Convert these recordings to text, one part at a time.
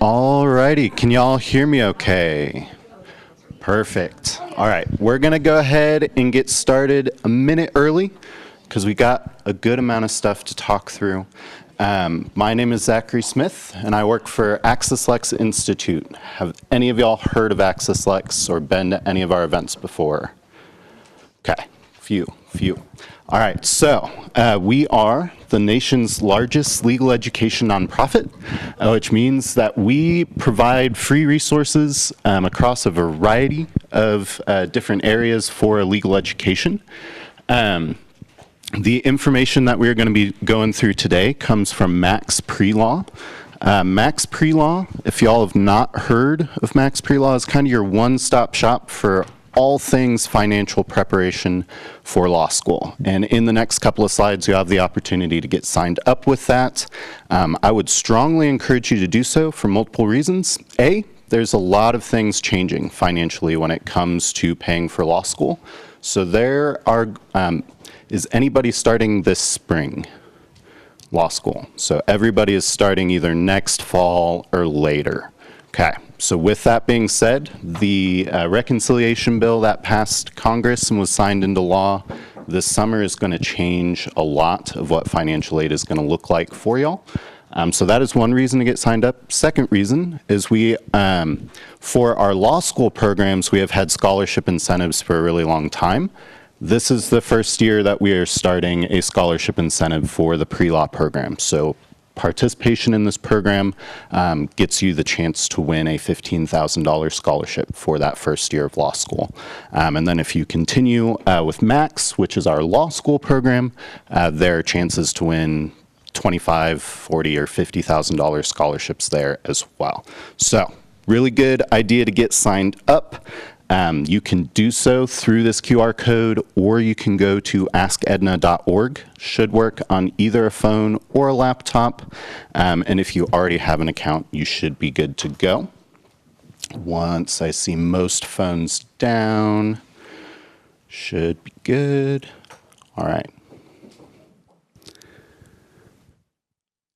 Alrighty, can y'all hear me okay? Perfect. All right, we're gonna go ahead and get started a minute early because we got a good amount of stuff to talk through. My name is Zachary Smith, and I work for AccessLex Institute. Have any of y'all heard of AccessLex or been to any of our events before? Okay, few. All right, so we are the nation's largest legal education nonprofit, which means that we provide free resources across a variety of different areas for legal education. The information that we're going to be going through today comes from Max Pre-Law. Max Pre-Law, if y'all have not heard of Max Pre-Law, is kind of your one-stop shop for all things financial preparation for law school. And in the next couple of slides, you have the opportunity to get signed up with that. I would strongly encourage you to do so for multiple reasons. A, there's a lot of things changing financially when it comes to paying for law school. So there are, is anybody starting this spring law school? So everybody is starting either next fall or later. Okay, so with that being said, the reconciliation bill that passed Congress and was signed into law this summer is going to change a lot of what financial aid is going to look like for y'all. So that is one reason to get signed up. Second reason is we, for our law school programs, we have had scholarship incentives for a really long time. This is the first year that we are starting a scholarship incentive for the pre-law program. So participation in this program gets you the chance to win a $15,000 scholarship for that first year of law school. And then if you continue with Max, which is our law school program, there are chances to win $25,000, $40,000, or $50,000 scholarships there as well. So really good idea to get signed up. You can do so through this QR code, or you can go to askedna.org. Should work on either a phone or a laptop. And if you already have an account, you should be good to go. Once I see most phones down, should be good. All right.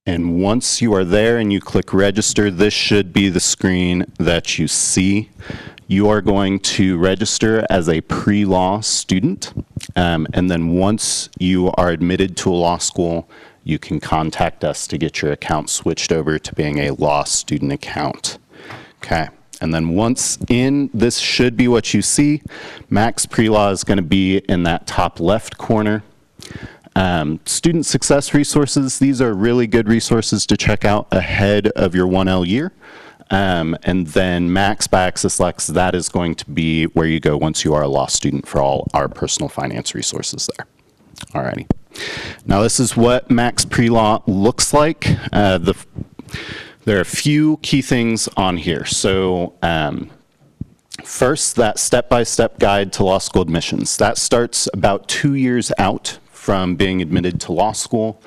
And once you are there and you click register, this should be the screen that you see. You are going to register as a pre-law student, and then once you are admitted to a law school, you can contact us to get your account switched over to being a law student account. Okay, and then once in, this should be what you see. Max Pre-Law is going to be in that top left corner. Student success resources, these are really good resources to check out ahead of your 1L year. And then Max by AccessLex, that is going to be where you go once you are a law student for all our personal finance resources there. Alrighty. Now this is what Max Pre-Law looks like. There are a few key things on here. So first, that step-by-step guide to law school admissions. That starts about 2 years out from being admitted to law school.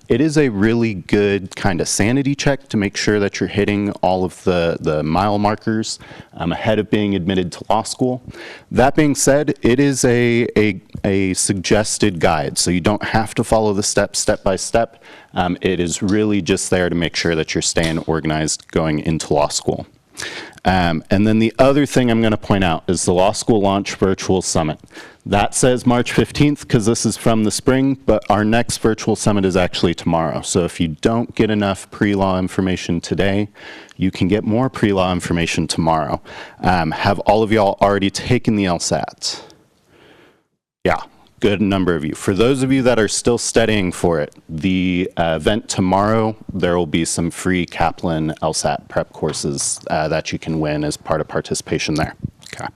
It is a really good kind of sanity check to make sure that you're hitting all of the mile markers ahead of being admitted to law school. That being said, it is a suggested guide, so you don't have to follow the steps step by step. It is really just there to make sure that you're staying organized going into law school. And then the other thing I'm going to point out is the Law School Launch Virtual Summit. That says March 15th because this is from the spring, but our next virtual summit is actually tomorrow. So if you don't get enough pre-law information today, you can get more pre-law information tomorrow. Have all of y'all already taken the LSAT? Yeah. Good number of you. For those of you that are still studying for it, the event tomorrow, there will be some free Kaplan LSAT prep courses that you can win as part of participation there. Okay.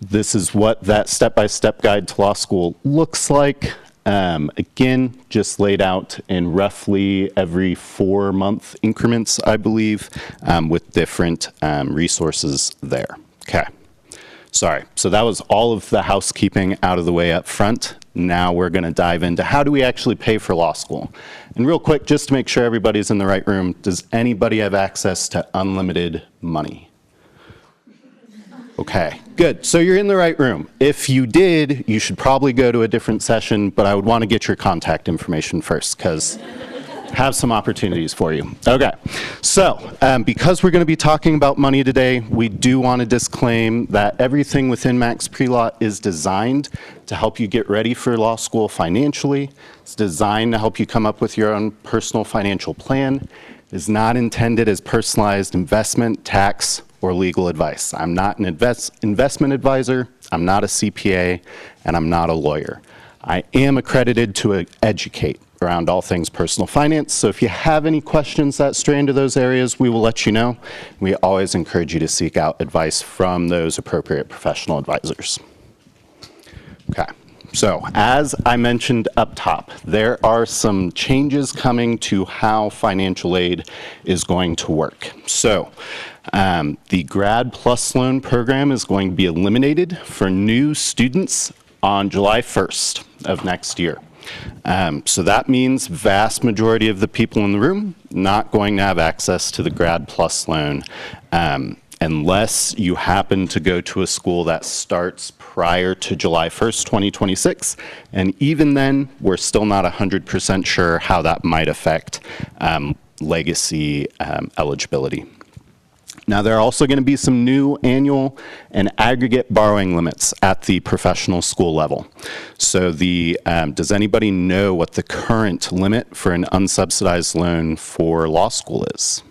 This is what that step-by-step guide to law school looks like. Again, just laid out in roughly every 4-month increments, I believe, with different resources there. Okay. Sorry, so that was all of the housekeeping out of the way up front. Now we're going to dive into how do we actually pay for law school. And real quick, just to make sure everybody's in the right room, does anybody have access to unlimited money? Okay, good. So you're in the right room. If you did, you should probably go to a different session, but I would want to get your contact information first because have some opportunities for you. Okay, so because we're going to be talking about money today, we do want to disclaim that everything within Max Pre-Law is designed to help you get ready for law school financially. It's designed to help you come up with your own personal financial plan. It is not intended as personalized investment, tax, or legal advice. I'm not an investment advisor, I'm not a CPA, and I'm not a lawyer. I am accredited to educate around all things personal finance, so if you have any questions that stray into those areas, we will let you know. We always encourage you to seek out advice from those appropriate professional advisors. Okay, so as I mentioned up top, there are some changes coming to how financial aid is going to work. So the Grad Plus Loan program is going to be eliminated for new students on July 1st of next year. So that means vast majority of the people in the room not going to have access to the Grad Plus loan unless you happen to go to a school that starts prior to July 1st, 2026. And even then, we're still not 100% sure how that might affect legacy eligibility. Now, there are also going to be some new annual and aggregate borrowing limits at the professional school level. So does anybody know what the current limit for an unsubsidized loan for law school is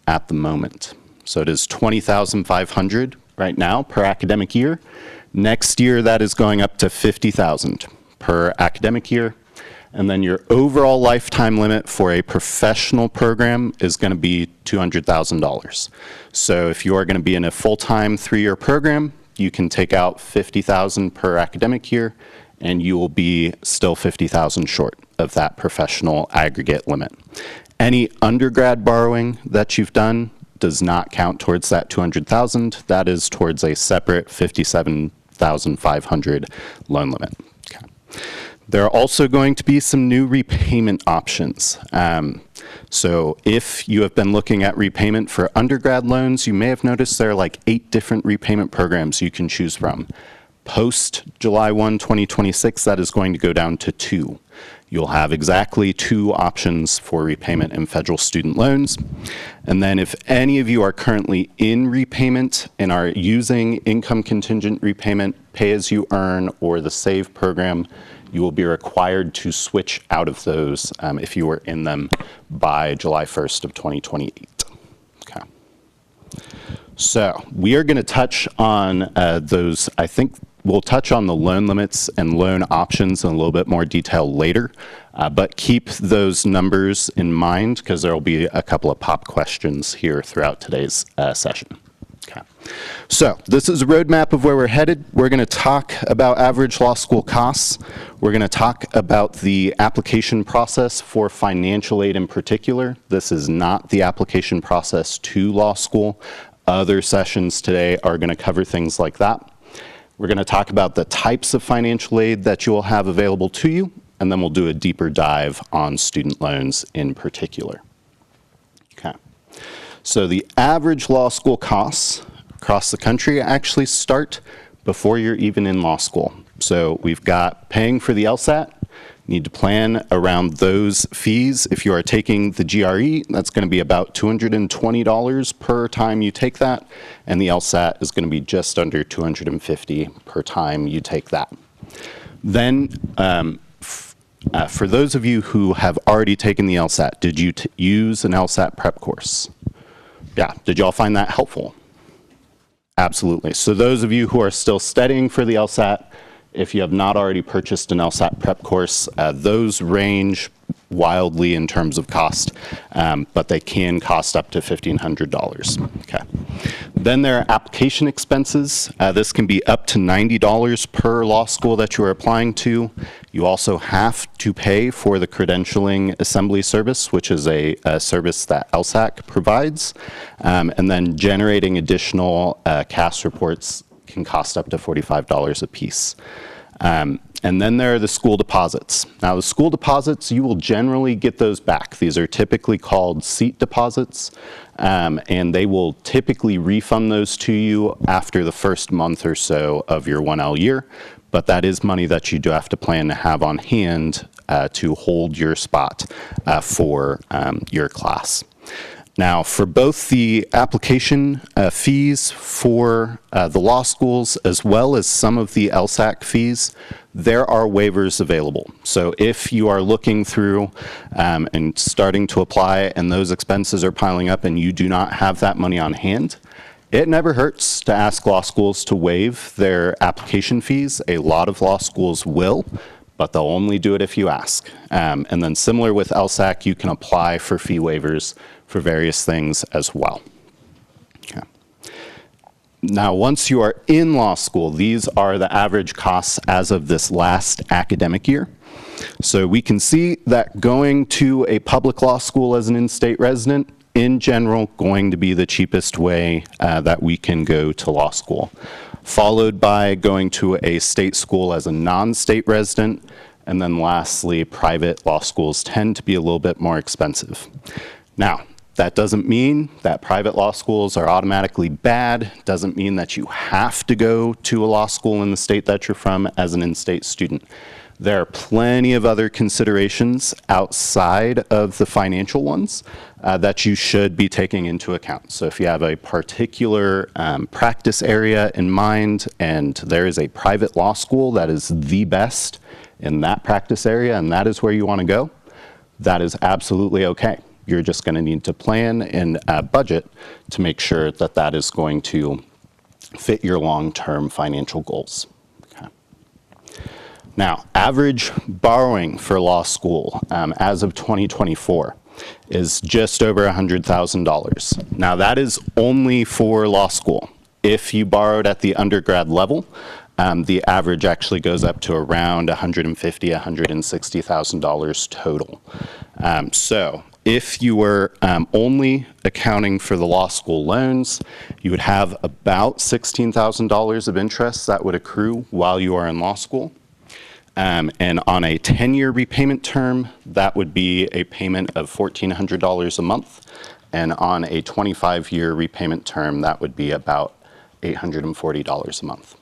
at the moment? So it is $20,500 right now per academic year. Next year, that is going up to $50,000 per academic year. And then your overall lifetime limit for a professional program is going to be $200,000. So if you are going to be in a full-time 3-year program, you can take out $50,000 per academic year, and you will be still $50,000 short of that professional aggregate limit. Any undergrad borrowing that you've done does not count towards that $200,000. That is towards a separate $57,500 loan limit. Okay. There are also going to be some new repayment options. So if you have been looking at repayment for undergrad loans, you may have noticed there are like 8 different repayment programs you can choose from. Post July 1, 2026, that is going to go down to 2. You'll have exactly 2 options for repayment in federal student loans. And then if any of you are currently in repayment and are using income contingent repayment, pay as you earn, or the SAVE program, you will be required to switch out of those if you were in them by July 1st of 2028. Okay. So we are going to touch on those. I think we'll touch on the loan limits and loan options in a little bit more detail later, but keep those numbers in mind because there will be a couple of pop questions here throughout today's session. Okay. So this is a roadmap of where we're headed. We're going to talk about average law school costs. We're going to talk about the application process for financial aid in particular. This is not the application process to law school. Other sessions today are going to cover things like that. We're going to talk about the types of financial aid that you will have available to you, and then we'll do a deeper dive on student loans in particular. Okay. So the average law school costs across the country actually start before you're even in law school. So we've got paying for the LSAT. You need to plan around those fees. If you are taking the GRE, that's going to be about $220 per time you take that, and the LSAT is going to be just under $250 per time you take that. Then for those of you who have already taken the LSAT, did you use an LSAT prep course? Yeah, did y'all find that helpful? Absolutely. So those of you who are still studying for the LSAT, if you have not already purchased an LSAT prep course, those range wildly in terms of cost, but they can cost up to $1,500. Okay. Then there are application expenses. This can be up to $90 per law school that you are applying to. You also have to pay for the credentialing assembly service, which is a service that LSAC provides. And then generating additional CAS reports can cost up to $45 a piece. And then there are the school deposits. Now, the school deposits, you will generally get those back. These are typically called seat deposits, and they will typically refund those to you after the first month or so of your 1L year. but that is money that you do have to plan to have on hand to hold your spot for your class. Now, for both the application fees for the law schools as well as some of the LSAC fees, there are waivers available. So if you are looking through and starting to apply and those expenses are piling up and you do not have that money on hand, it never hurts to ask law schools to waive their application fees. A lot of law schools will, but they'll only do it if you ask. And then similar with LSAC, you can apply for fee waivers for various things as well. Okay. Now, once you are in law school, these are the average costs as of this last academic year. So we can see that going to a public law school as an in-state resident, in general, going to be the cheapest way that we can go to law school, followed by going to a state school as a non-state resident, and then lastly, private law schools tend to be a little bit more expensive. Now, that doesn't mean that private law schools are automatically bad, doesn't mean that you have to go to a law school in the state that you're from as an in-state student. There are plenty of other considerations outside of the financial ones that you should be taking into account. So if you have a particular practice area in mind and there is a private law school that is the best in that practice area and that is where you want to go, that is absolutely okay. You're just going to need to plan and budget to make sure that that is going to fit your long-term financial goals. Okay. Now, average borrowing for law school as of 2024 is just over $100,000. Now, that is only for law school. If you borrowed at the undergrad level, the average actually goes up to around $150,000, $160,000 total. So if you were only accounting for the law school loans, you would have about $16,000 of interest that would accrue while you are in law school. And on a 10-year repayment term, that would be a payment of $1,400 a month. And on a 25-year repayment term, that would be about $840 a month.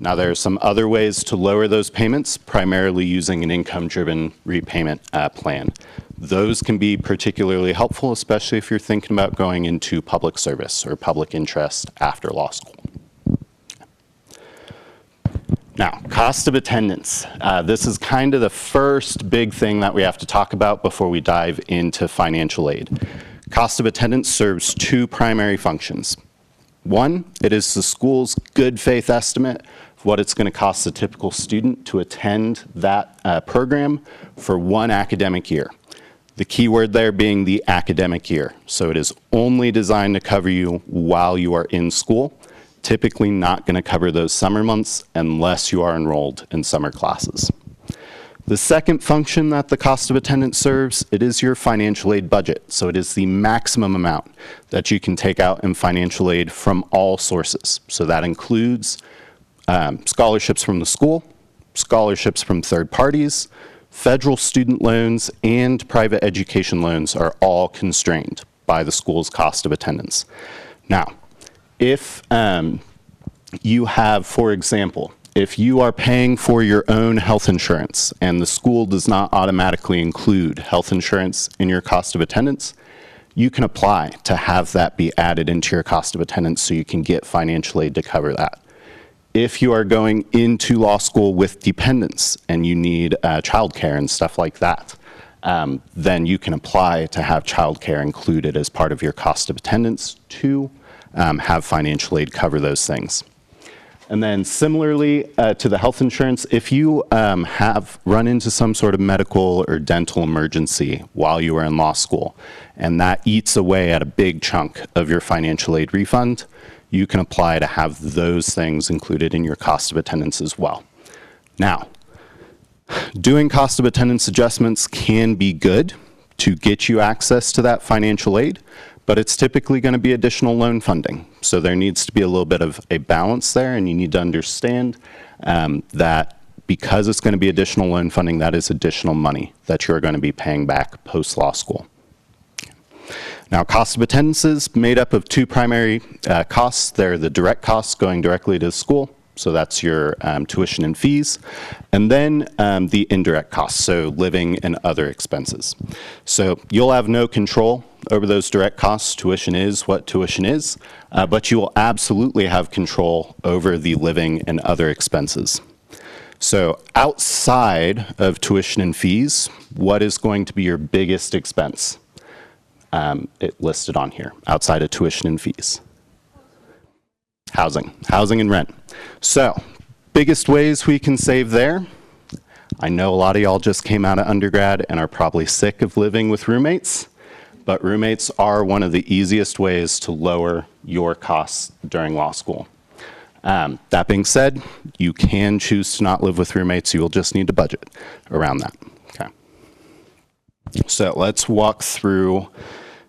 Now, there are some other ways to lower those payments, primarily using an income-driven repayment plan. Those can be particularly helpful, especially if you're thinking about going into public service or public interest after law school. Now, cost of attendance. This is kind of the first big thing that we have to talk about before we dive into financial aid. Cost of attendance serves two primary functions. One, it is the school's good faith estimate of what it's going to cost a typical student to attend that program for one academic year. The key word there being the academic year. So it is only designed to cover you while you are in school, typically not going to cover those summer months unless you are enrolled in summer classes. The second function that the cost of attendance serves, it is your financial aid budget. So it is the maximum amount that you can take out in financial aid from all sources. So that includes scholarships from the school, scholarships from third parties, federal student loans, and private education loans are all constrained by the school's cost of attendance. Now, if you have, for example, if you are paying for your own health insurance and the school does not automatically include health insurance in your cost of attendance, you can apply to have that be added into your cost of attendance so you can get financial aid to cover that. If you are going into law school with dependents and you need childcare and stuff like that, then you can apply to have childcare included as part of your cost of attendance to have financial aid cover those things. And then similarly to the health insurance, if you have run into some sort of medical or dental emergency while you are in law school, and that eats away at a big chunk of your financial aid refund, you can apply to have those things included in your cost of attendance as well. Now, doing cost of attendance adjustments can be good to get you access to that financial aid, but it's typically going to be additional loan funding. So there needs to be a little bit of a balance there, and you need to understand that because it's going to be additional loan funding, that is additional money that you're going to be paying back post-law school. Now, cost of attendance is made up of two primary costs. They're the direct costs going directly to the school, So that's your tuition and fees. And then the indirect costs, so living and other expenses. So you'll have no control over those direct costs. Tuition is what tuition is, but you will absolutely have control over the living and other expenses. So outside of tuition and fees, what is going to be your biggest expense? It listed on here, outside of tuition and fees. Housing and rent. So, biggest ways we can save there. I know a lot of y'all just came out of undergrad and are probably sick of living with roommates, but roommates are one of the easiest ways to lower your costs during law school. That being said, you can choose to not live with roommates. You will just need to budget around that. Okay. So let's walk through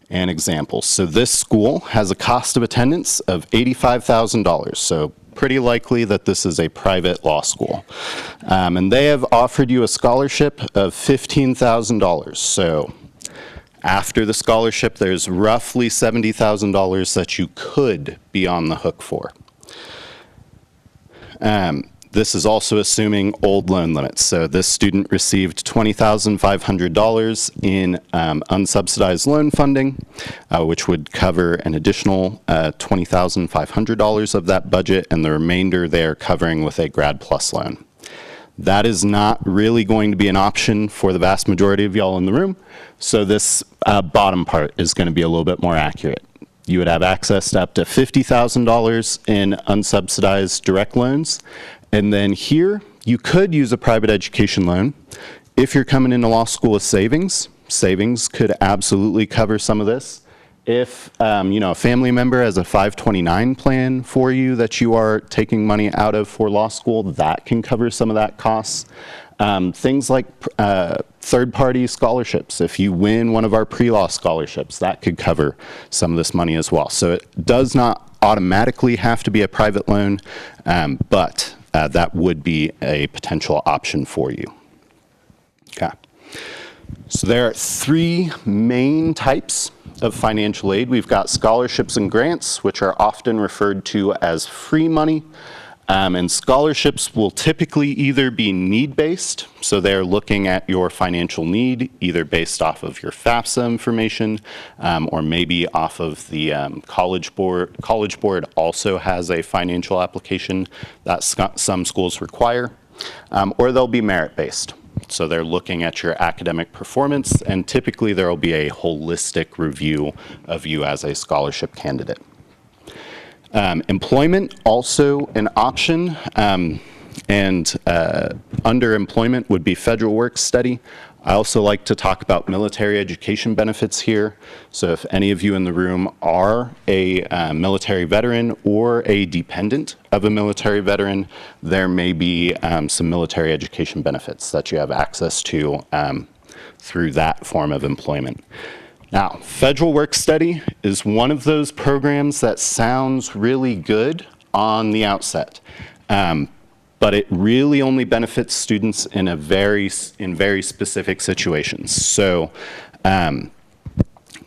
an example. So this school has a cost of attendance of $85,000. So pretty likely that this is a private law school. And they have offered you a scholarship of $15,000. So after the scholarship, there's roughly $70,000 that you could be on the hook for. This is also assuming old loan limits. So this student received $20,500 in unsubsidized loan funding, which would cover an additional $20,500 of that budget, and the remainder they are covering with a Grad Plus loan. That is not really going to be an option for the vast majority of y'all in the room, so this bottom part is going to be a little bit more accurate. You would have access to up to $50,000 in unsubsidized direct loans. And then here, you could use a private education loan. If you're coming into law school with savings, savings could absolutely cover some of this. If a family member has a 529 plan for you that you are taking money out of for law school, that can cover some of that costs. Things like third-party scholarships. If you win one of our pre-law scholarships, that could cover some of this money as well. So it does not automatically have to be a private loan, but that would be a potential option for you. Okay. So there are three main types of financial aid. We've got scholarships and grants, which are often referred to as free money. And scholarships will typically either be need-based, so they're looking at your financial need, either based off of your FAFSA information, or maybe off of the College Board. College Board also has a financial application that some schools require, or they'll be merit-based. So they're looking at your academic performance, and typically there will be a holistic review of you as a scholarship candidate. Employment, also an option, and under employment would be federal work study. I also like to talk about military education benefits here. So if any of you in the room are a military veteran or a dependent of a military veteran, there may be some military education benefits that you have access to through that form of employment. Now, federal work study is one of those programs that sounds really good on the outset, but it really only benefits students in very specific situations. So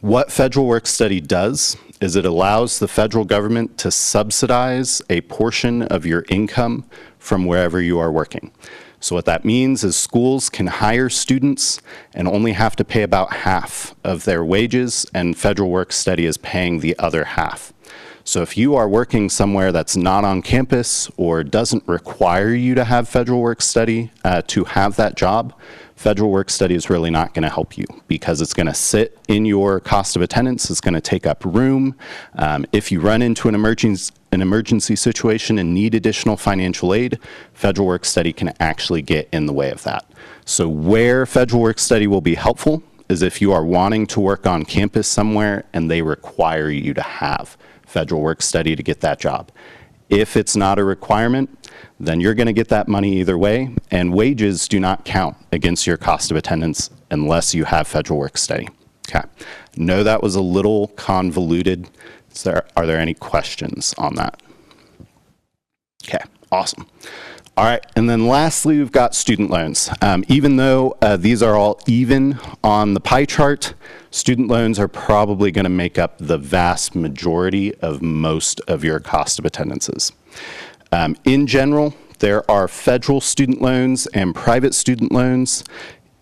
what federal work study does is it allows the federal government to subsidize a portion of your income from wherever you are working. So what that means is schools can hire students and only have to pay about half of their wages, and federal work study is paying the other half. So if you are working somewhere that's not on campus or doesn't require you to have federal work study to have that job, federal work study is really not going to help you because it's going to sit in your cost of attendance. It's going to take up room. If you run into an emergency situation and need additional financial aid, federal work study can actually get in the way of that. So where federal work study will be helpful is if you are wanting to work on campus somewhere and they require you to have federal work study to get that job. If it's not a requirement, then you're going to get that money either way, and wages do not count against your cost of attendance unless you have federal work study. Okay. Know that was a little convoluted. Are there any questions on that? Okay, awesome. All right, and then lastly, we've got student loans. Even though these are all even on the pie chart, student loans are probably going to make up the vast majority of most of your cost of attendances. In general, there are federal student loans and private student loans.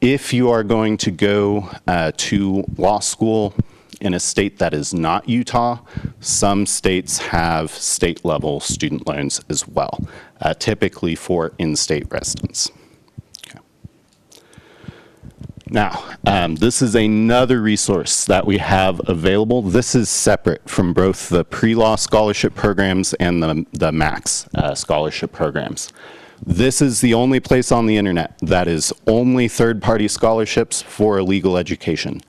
If you are going to go to law school in a state that is not Utah, some states have state-level student loans as well, typically for in-state residents. Now, this is another resource that we have available. This is separate from both the pre-law scholarship programs and the Max scholarship programs. This is the only place on the internet that is only third-party scholarships for legal education.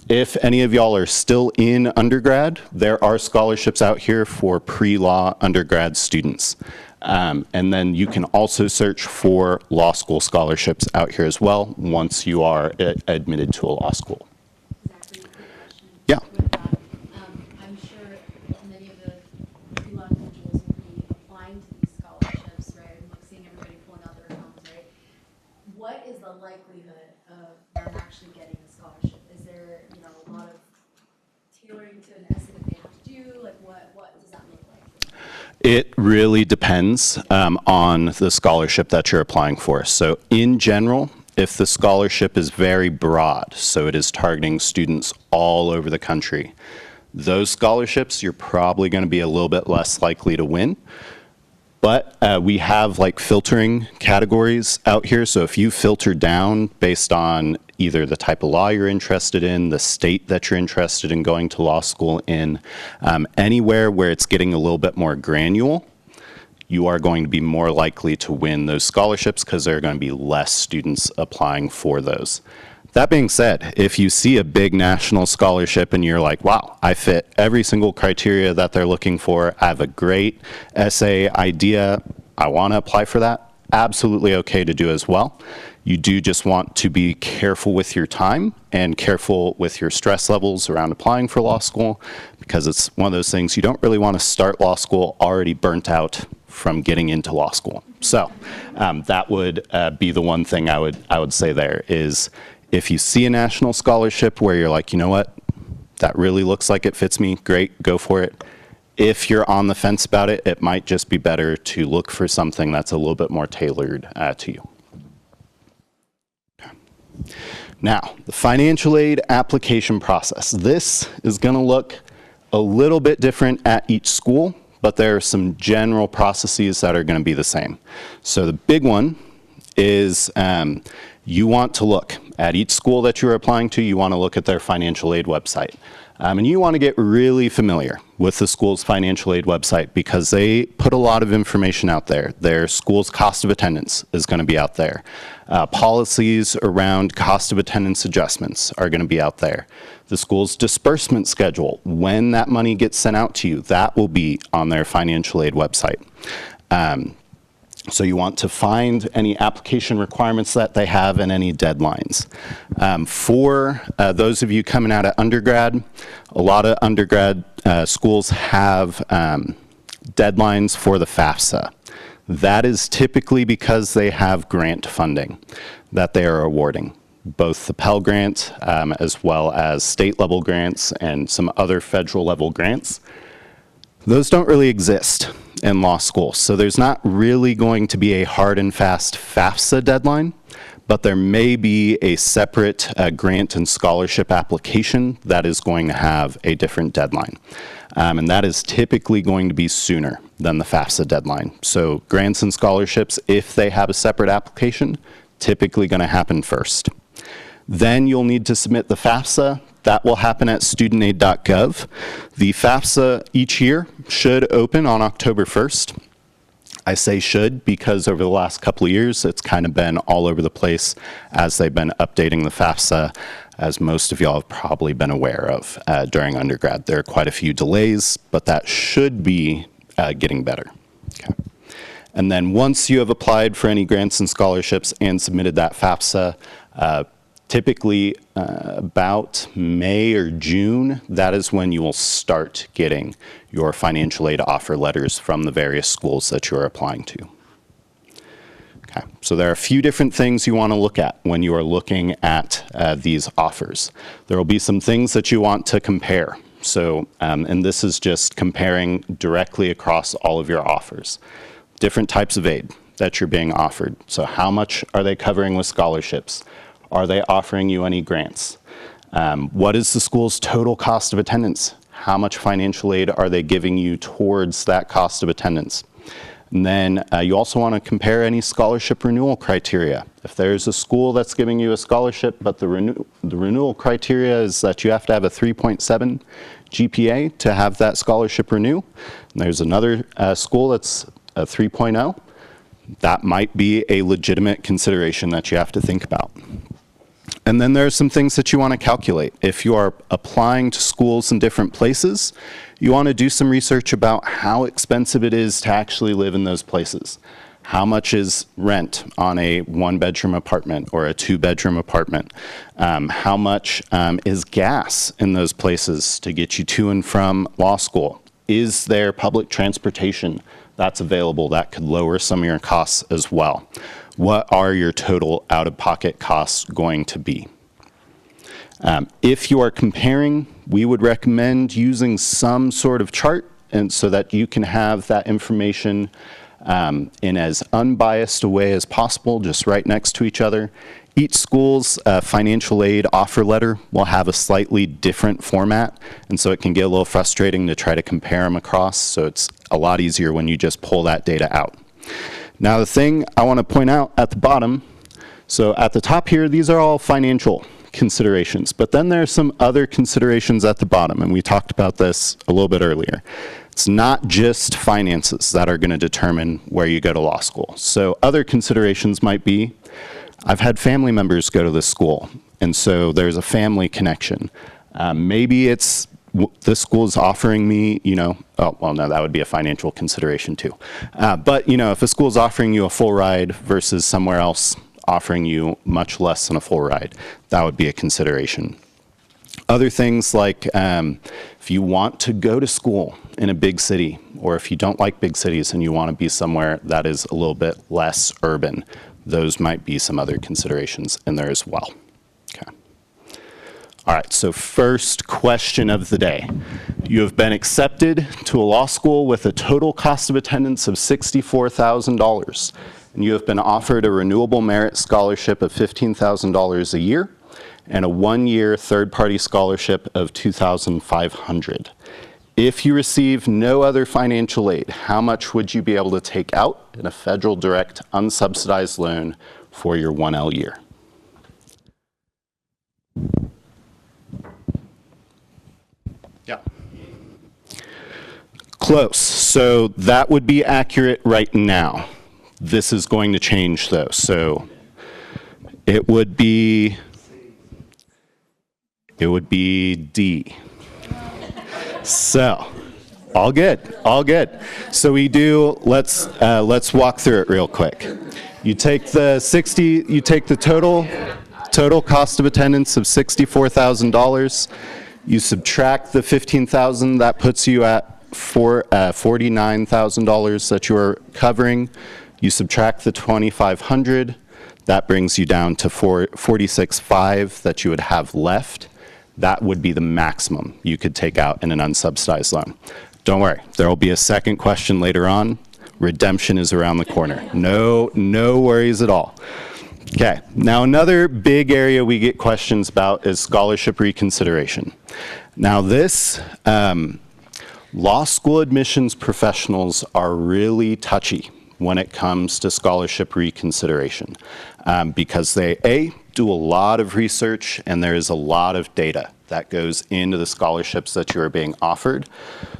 If any of y'all are still in undergrad, there are scholarships out here for pre-law undergrad students. And then you can also search for law school scholarships out here as well once you are admitted to a law school. Zachary, quick question. Yeah. With that, I'm sure many of the pre-law individuals will be applying to these scholarships, right? And seeing everybody pulling out their accounts, right? What is the likelihood of them actually getting a scholarship? Is there, a lot of tailoring to an essay that they have to do? Like, what does that look like? It really depends on the scholarship that you're applying for. So in general, if the scholarship is very broad, so it is targeting students all over the country, those scholarships you're probably going to be a little bit less likely to win. But we have like filtering categories out here. So if you filter down based on either the type of law you're interested in, the state that you're interested in going to law school in, anywhere where it's getting a little bit more granular, you are going to be more likely to win those scholarships because there are going to be less students applying for those. That being said, if you see a big national scholarship and you're like, wow, I fit every single criteria that they're looking for, I have a great essay idea, I want to apply for that, absolutely okay to do as well. You do just want to be careful with your time and careful with your stress levels around applying for law school, because it's one of those things you don't really want to start law school already burnt out from getting into law school. So that would be the one thing I would say there is, if you see a national scholarship where you're like, you know what, that really looks like it fits me, great, go for it. If you're on the fence about it, it might just be better to look for something that's a little bit more tailored to you. Now, the financial aid application process. This is going to look a little bit different at each school, but there are some general processes that are going to be the same. So the big one is you want to look at each school that you're applying to, you want to look at their financial aid website. And you want to get really familiar with the school's financial aid website because they put a lot of information out there. Their school's cost of attendance is going to be out there. Policies around cost of attendance adjustments are going to be out there. The school's disbursement schedule, when that money gets sent out to you, that will be on their financial aid website. So you want to find any application requirements that they have and any deadlines. For those of you coming out of undergrad, a lot of undergrad schools have deadlines for the FAFSA. That is typically because they have grant funding that they are awarding, both the Pell Grant as well as state level grants and some other federal level grants. Those don't really exist in law school, so there's not really going to be a hard and fast FAFSA deadline, but there may be a separate grant and scholarship application that is going to have a different deadline. And that is typically going to be sooner than the FAFSA deadline. So grants and scholarships, if they have a separate application, typically going to happen first. Then you'll need to submit the FAFSA. That will happen at studentaid.gov. The FAFSA each year should open on October 1st. I say should because over the last couple of years, it's kind of been all over the place as they've been updating the FAFSA, as most of y'all have probably been aware of during undergrad. There are quite a few delays, but that should be getting better. Okay. And then once you have applied for any grants and scholarships and submitted that FAFSA, typically about May or June, that is when you will start getting your financial aid offer letters from the various schools that you're applying to. Okay, so there are a few different things you want to look at when you are looking at these offers. There will be some things that you want to compare. So, and this is just comparing directly across all of your offers. Different types of aid that you're being offered. So how much are they covering with scholarships? Are they offering you any grants? What is the school's total cost of attendance? How much financial aid are they giving you towards that cost of attendance? And then you also want to compare any scholarship renewal criteria. If there's a school that's giving you a scholarship, but the renewal criteria is that you have to have a 3.7 GPA to have that scholarship renew, and there's another school that's a 3.0, that might be a legitimate consideration that you have to think about. And then there are some things that you want to calculate. If you are applying to schools in different places, you want to do some research about how expensive it is to actually live in those places. How much is rent on a one-bedroom apartment or a two-bedroom apartment? How much is gas in those places to get you to and from law school? Is there public transportation that's available that could lower some of your costs as well? What are your total out-of-pocket costs going to be? If you are comparing, we would recommend using some sort of chart, and so that you can have that information in as unbiased a way as possible, just right next to each other. Each school's financial aid offer letter will have a slightly different format, and so it can get a little frustrating to try to compare them across, so it's a lot easier when you just pull that data out. Now the thing I want to point out at the bottom, so at the top here, these are all financial considerations, but then there are some other considerations at the bottom, and we talked about this a little bit earlier. It's not just finances that are going to determine where you go to law school. So other considerations might be, I've had family members go to this school, and so there's a family connection. Maybe it's this school is offering me, oh, well, no, that would be a financial consideration too. But, if a school is offering you a full ride versus somewhere else offering you much less than a full ride, that would be a consideration. Other things like if you want to go to school in a big city, or if you don't like big cities and you want to be somewhere that is a little bit less urban, those might be some other considerations in there as well. Okay. All right, so first question of the day. You have been accepted to a law school with a total cost of attendance of $64,000, and you have been offered a renewable merit scholarship of $15,000 a year and a one-year third-party scholarship of $2,500. If you receive no other financial aid, how much would you be able to take out in a federal direct unsubsidized loan for your 1L year? Yeah. Close. So that would be accurate right now. This is going to change though. So it would be D. So, all good, all good. So we do, let's walk through it real quick. You take the total cost of attendance of $64,000. You subtract the $15,000, that puts you at $49,000 that you are covering. You subtract the $2,500, that brings you down to $46,500 that you would have left. That would be the maximum you could take out in an unsubsidized loan. Don't worry, there will be a second question later on. Redemption is around the corner. No worries at all. Okay, now another big area we get questions about is scholarship reconsideration. Now this, law school admissions professionals are really touchy when it comes to scholarship reconsideration because they, do a lot of research and there is a lot of data that goes into the scholarships that you are being offered.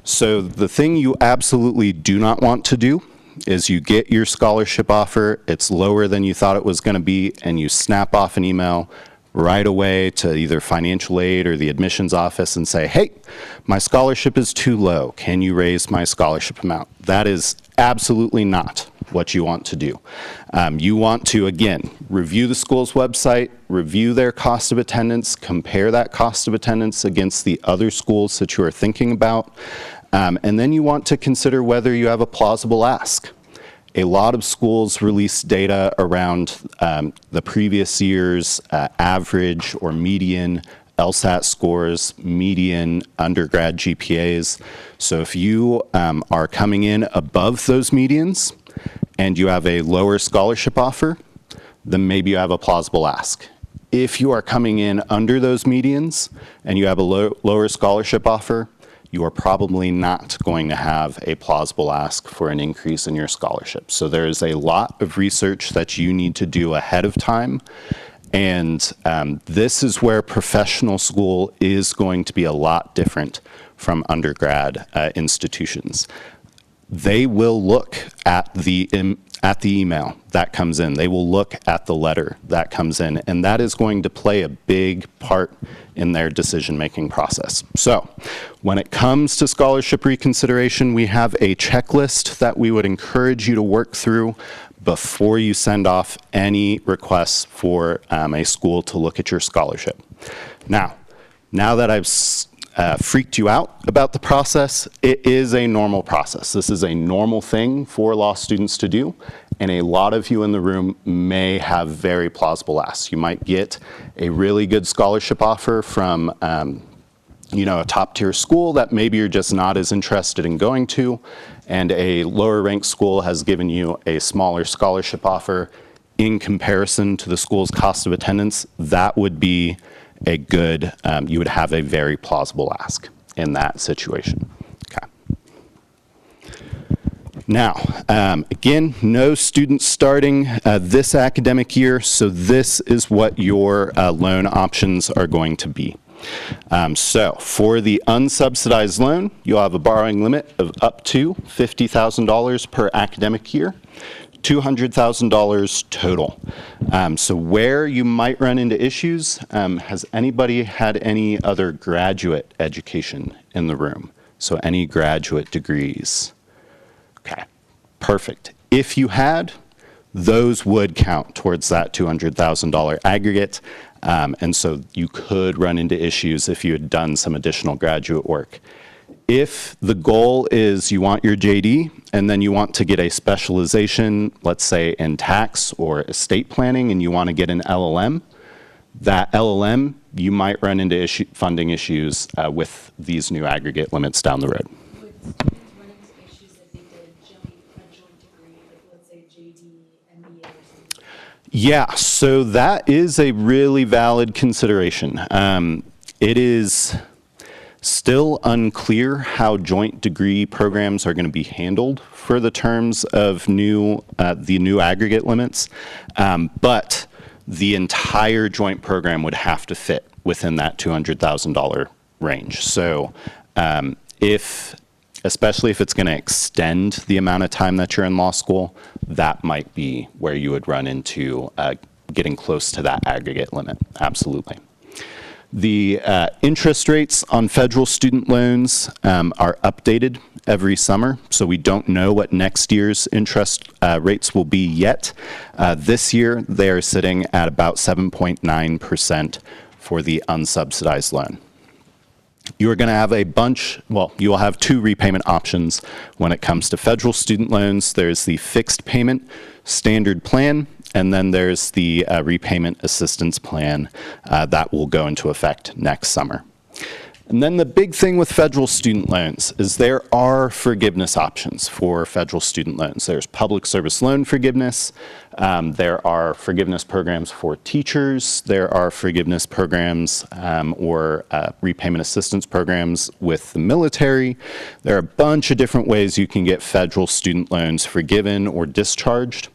So the thing you absolutely do not want to do is you get your scholarship offer, it's lower than you thought it was going to be, and you snap off an email right away to either financial aid or the admissions office and say, hey, my scholarship is too low. Can you raise my scholarship amount? That is absolutely not what you want to do. You want to, again, review the school's website, review their cost of attendance, compare that cost of attendance against the other schools that you are thinking about, and then you want to consider whether you have a plausible ask. A lot of schools release data around the previous year's average or median LSAT scores, median undergrad GPAs. So if you are coming in above those medians and you have a lower scholarship offer, then maybe you have a plausible ask. If you are coming in under those medians and you have a lower scholarship offer, you are probably not going to have a plausible ask for an increase in your scholarship. So there is a lot of research that you need to do ahead of time. And this is where professional school is going to be a lot different from undergrad institutions. They will look at the email that comes in. They will look at the letter that comes in, and that is going to play a big part in their decision-making process. So when it comes to scholarship reconsideration, we have a checklist that we would encourage you to work through before you send off any requests for a school to look at your scholarship. Now that I've freaked you out about the process, it is a normal process. This is a normal thing for law students to do, and a lot of you in the room may have very plausible asks. You might get a really good scholarship offer from a top-tier school that maybe you're just not as interested in going to, and a lower-ranked school has given you a smaller scholarship offer in comparison to the school's cost of attendance. That would be a good, you would have a very plausible ask in that situation. Okay. Now, again, no students starting this academic year, so this is what your loan options are going to be. So for the unsubsidized loan, you'll have a borrowing limit of up to $50,000 per academic year, $200,000 total. So where you might run into issues, has anybody had any other graduate education in the room? So any graduate degrees? Okay, perfect. If you had, those would count towards that $200,000 aggregate. And so you could run into issues if you had done some additional graduate work. If the goal is you want your JD and then you want to get a specialization, let's say in tax or estate planning, and you want to get an LLM, that LLM, you might run into funding issues with these new aggregate limits down the road. Would students run into issues if they did a joint degree, like let's say JD, MBA or something? Yeah, so that is a really valid consideration. It is still unclear how joint degree programs are going to be handled for the terms of the new aggregate limits, but the entire joint program would have to fit within that $200,000 range. So especially if it's going to extend the amount of time that you're in law school, that might be where you would run into getting close to that aggregate limit. Absolutely. The interest rates on federal student loans are updated every summer, so we don't know what next year's interest rates will be yet. This year, they are sitting at about 7.9% for the unsubsidized loan. You are going to have you will have two repayment options when it comes to federal student loans. There's the fixed payment standard plan, and then there's the repayment assistance plan that will go into effect next summer. And then the big thing with federal student loans is there are forgiveness options for federal student loans. There's public service loan forgiveness. There are forgiveness programs for teachers. There are forgiveness programs or repayment assistance programs with the military. There are a bunch of different ways you can get federal student loans forgiven or discharged.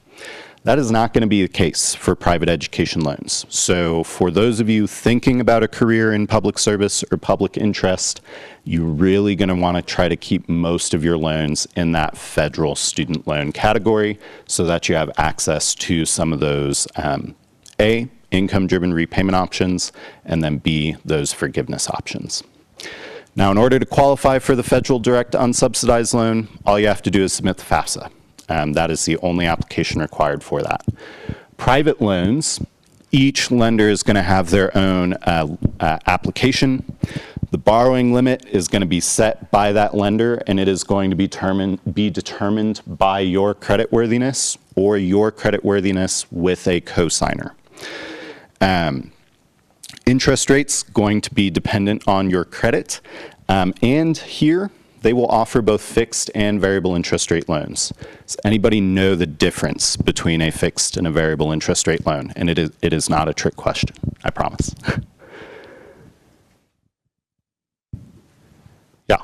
That is not going to be the case for private education loans. So for those of you thinking about a career in public service or public interest, you're really going to want to try to keep most of your loans in that federal student loan category so that you have access to some of those A, income-driven repayment options, and then B, those forgiveness options. Now, in order to qualify for the federal direct unsubsidized loan, all you have to do is submit the FAFSA. That is the only application required for that. Private loans, each lender is going to have their own application. The borrowing limit is going to be set by that lender, and it is going to be determined by your creditworthiness or your creditworthiness with a cosigner. Interest rates going to be dependent on your credit, and here they will offer both fixed and variable interest rate loans. Does anybody know the difference between a fixed and a variable interest rate loan? And it is not a trick question, I promise. Yeah.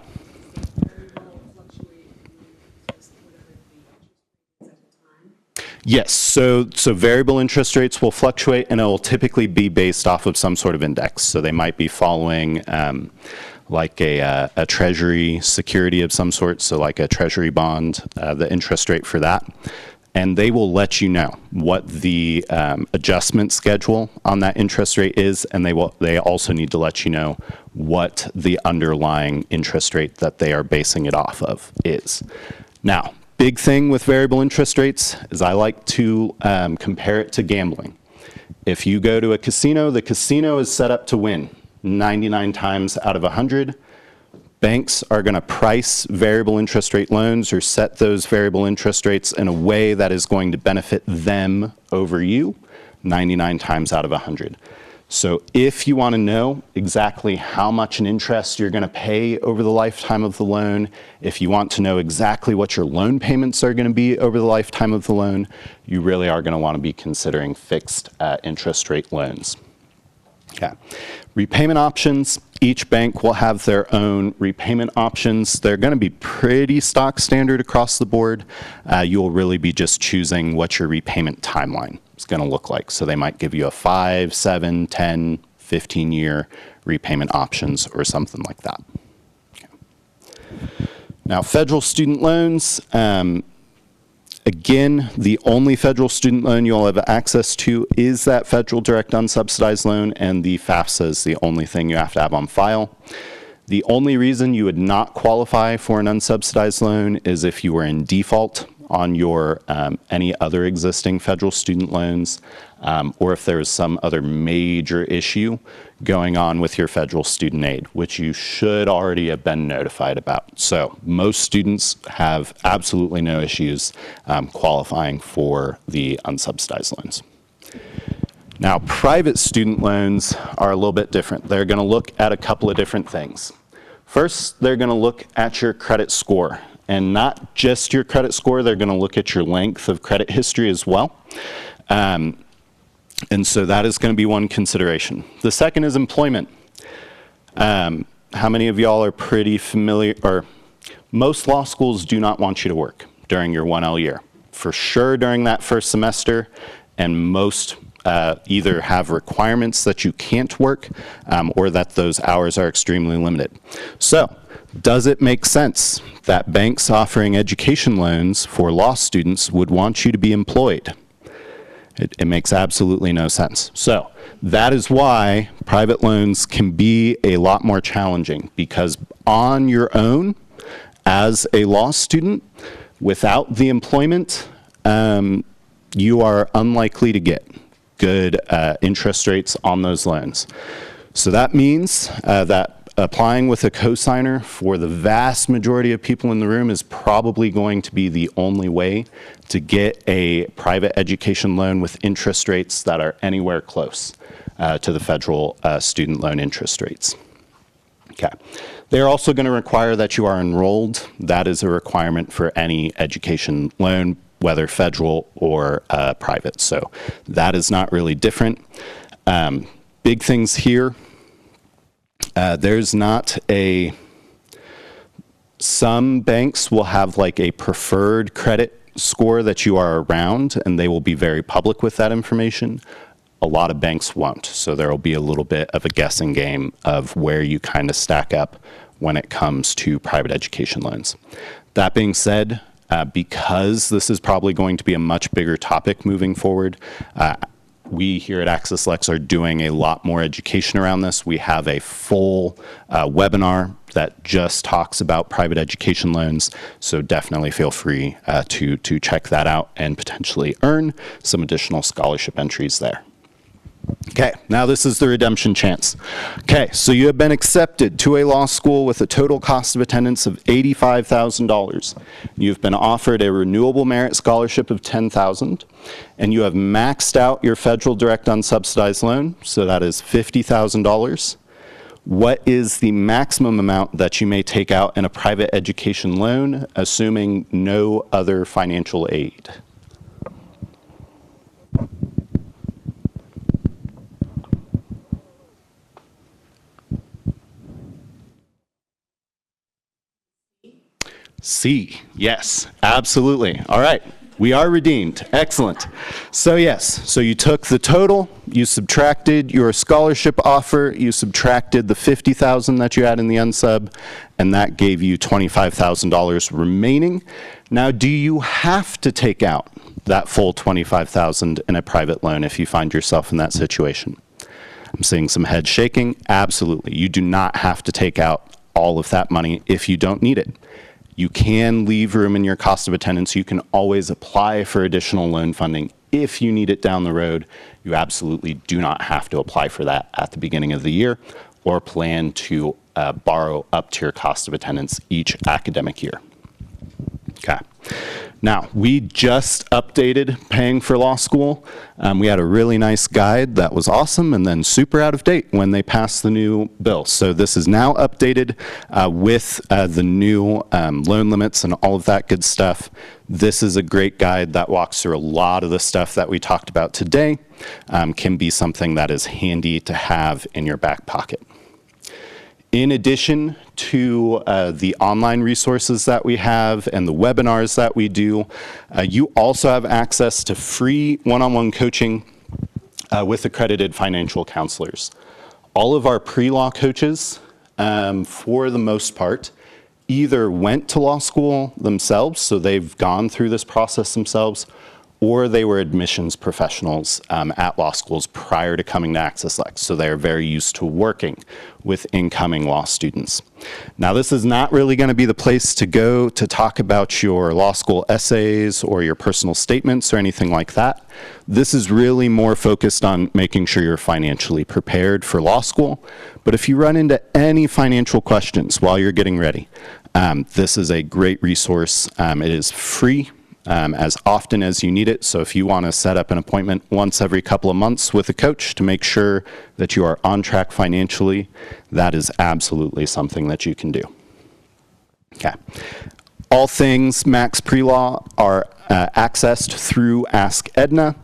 Yes, so variable interest rates will fluctuate, and it will typically be based off of some sort of index. So they might be following like a treasury security of some sort, so like a treasury bond, the interest rate for that. And they will let you know what the adjustment schedule on that interest rate is, and they also need to let you know what the underlying interest rate that they are basing it off of is. Now, big thing with variable interest rates is I like to compare it to gambling. If you go to a casino, the casino is set up to win 99 times out of 100. Banks are going to price variable interest rate loans or set those variable interest rates in a way that is going to benefit them over you 99 times out of 100. So if you want to know exactly how much in interest you're going to pay over the lifetime of the loan, if you want to know exactly what your loan payments are going to be over the lifetime of the loan, you really are going to want to be considering fixed interest rate loans. Okay. Repayment options. Each bank will have their own repayment options. They're going to be pretty stock standard across the board. You'll really be just choosing what your repayment timeline is going to look like. So they might give you a 5, 7, 10, 15-year repayment options or something like that. Okay. Now, federal student loans. Again, the only federal student loan you'll have access to is that federal direct unsubsidized loan, and the FAFSA is the only thing you have to have on file. The only reason you would not qualify for an unsubsidized loan is if you were in default on your any other existing federal student loans, or if there is some other major issue going on with your federal student aid, which you should already have been notified about. So most students have absolutely no issues qualifying for the unsubsidized loans. Now, private student loans are a little bit different. They're going to look at a couple of different things. First, they're going to look at your credit score. And not just your credit score, they're going to look at your length of credit history as well. And so that is going to be one consideration. The second is employment. How many of y'all are pretty familiar, or most law schools do not want you to work during your 1L year. For sure during that first semester, and most either have requirements that you can't work or that those hours are extremely limited. So, does it make sense that banks offering education loans for law students would want you to be employed? It makes absolutely no sense. So that is why private loans can be a lot more challenging, because on your own as a law student, without the employment, you are unlikely to get good interest rates on those loans. So that means that applying with a cosigner for the vast majority of people in the room is probably going to be the only way to get a private education loan with interest rates that are anywhere close to the federal student loan interest rates. Okay. They're also going to require that you are enrolled. That is a requirement for any education loan, whether federal or private. So that is not really different. Big things here. There's not a, some banks will have like a preferred credit score that you are around, and they will be very public with that information. A lot of banks won't, so there will be a little bit of a guessing game of where you kind of stack up when it comes to private education loans. That being said, because this is probably going to be a much bigger topic moving forward, we here at AccessLex are doing a lot more education around this. We have a full webinar that just talks about private education loans, so definitely feel free to check that out and potentially earn some additional scholarship entries there. Okay, now this is the redemption chance. Okay, so you have been accepted to a law school with a total cost of attendance of $85,000. You've been offered a renewable merit scholarship of $10,000, and you have maxed out your federal direct unsubsidized loan, so that is $50,000. What is the maximum amount that you may take out in a private education loan, assuming no other financial aid? C, yes, absolutely. All right, we are redeemed. Excellent. So yes, so you took the total, you subtracted your scholarship offer, you subtracted the $50,000 that you had in the unsub, and that gave you $25,000 remaining. Now, do you have to take out that full $25,000 in a private loan if you find yourself in that situation? I'm seeing some head shaking. Absolutely. You do not have to take out all of that money if you don't need it. You can leave room in your cost of attendance. You can always apply for additional loan funding if you need it down the road. You absolutely do not have to apply for that at the beginning of the year or plan to borrow up to your cost of attendance each academic year. Okay. Now, we just updated paying for law school. We had a really nice guide that was awesome and then super out of date when they passed the new bill. So this is now updated with the new loan limits and all of that good stuff. This is a great guide that walks through a lot of the stuff that we talked about today. Can be something that is handy to have in your back pocket. In addition to the online resources that we have and the webinars that we do, you also have access to free one-on-one coaching with accredited financial counselors. All of our pre-law coaches, for the most part, either went to law school themselves, so they've gone through this process themselves, or they were admissions professionals at law schools prior to coming to AccessLex, so they're very used to working with incoming law students. Now, this is not really going to be the place to go to talk about your law school essays or your personal statements or anything like that. This is really more focused on making sure you're financially prepared for law school. But if you run into any financial questions while you're getting ready, this is a great resource. It is free. As often as you need it. So if you want to set up an appointment once every couple of months with a coach to make sure that you are on track financially, that is absolutely something that you can do. Okay. All things Max Pre-Law are accessed through Ask Edna.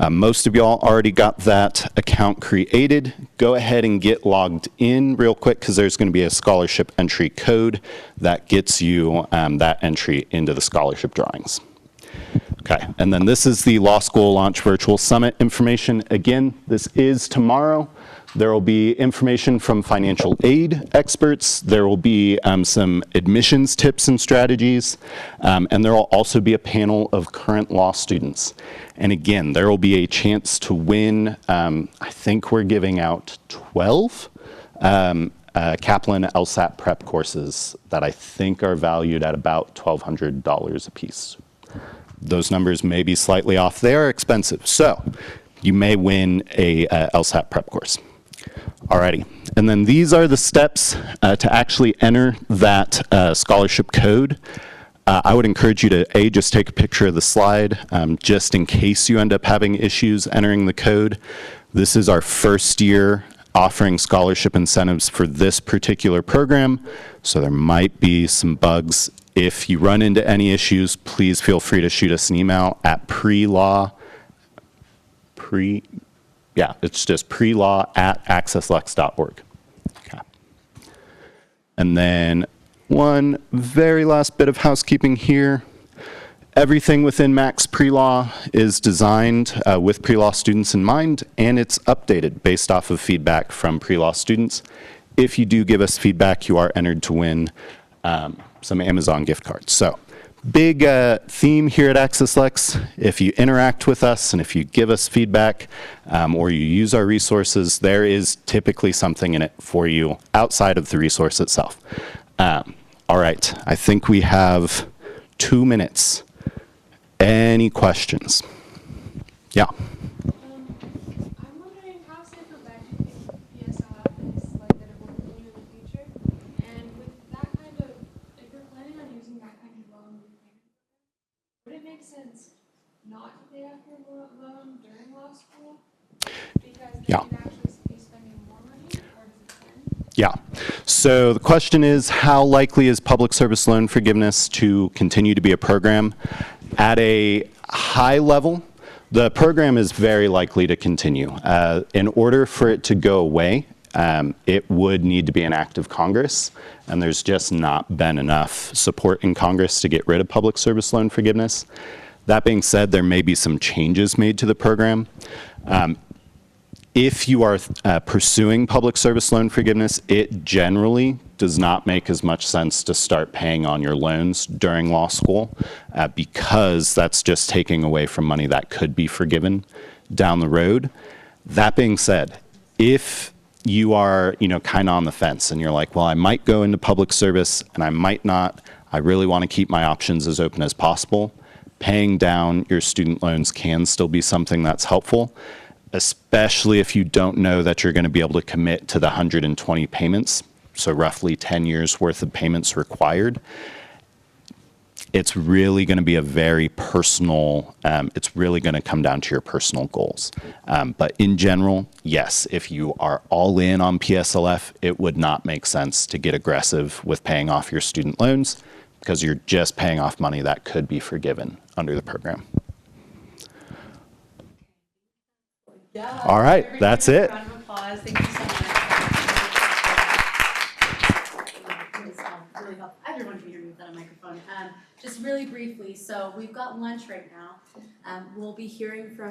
Most of y'all already got that account created. Go ahead and get logged in real quick because there's going to be a scholarship entry code that gets you that entry into the scholarship drawings. Okay, and then this is the Law School Launch Virtual Summit information. Again, this is tomorrow. There will be information from financial aid experts. There will be some admissions tips and strategies. And there will also be a panel of current law students. And again, there will be a chance to win, I think we're giving out 12 Kaplan LSAT prep courses that I think are valued at about $1,200 a piece. Those numbers may be slightly off. They are expensive. So you may win a LSAT prep course. Alrighty, and then these are the steps to actually enter that scholarship code. I would encourage you to just take a picture of the slide just in case you end up having issues entering the code. This is our first year offering scholarship incentives for this particular program, so there might be some bugs. If you run into any issues, please feel free to shoot us an email at it's just prelaw@accesslex.org. Okay. And then one very last bit of housekeeping here. Everything within Max Pre-Law is designed with pre-law students in mind, and it's updated based off of feedback from pre-law students. If you do give us feedback, you are entered to win some Amazon gift cards. So big theme here at AccessLex. If you interact with us and if you give us feedback or you use our resources, there is typically something in it for you outside of the resource itself. All right, I think we have 2 minutes. Any questions? Yeah. I'm wondering, how Yeah. So the question is, how likely is public service loan forgiveness to continue to be a program? At a high level, the program is very likely to continue. In order for it to go away, it would need to be an act of Congress, and there's just not been enough support in Congress to get rid of public service loan forgiveness. That being said, there may be some changes made to the program. If you are pursuing public service loan forgiveness, it generally does not make as much sense to start paying on your loans during law school because that's just taking away from money that could be forgiven down the road. That being said, if you are, kind of on the fence and you're like, well, I might go into public service and I might not, I really want to keep my options as open as possible, paying down your student loans can still be something that's helpful, especially if you don't know that you're going to be able to commit to the 120 payments, so roughly 10 years worth of payments required. It's really going to be a very personal, it's really going to come down to your personal goals. But in general, yes, if you are all in on PSLF, it would not make sense to get aggressive with paying off your student loans because you're just paying off money that could be forgiven under the program. Yeah. All right, that's it. Round of applause. Thank you so much. Really helpful. Everyone can hear me without a microphone. Just really briefly, so we've got lunch right now. We'll be hearing from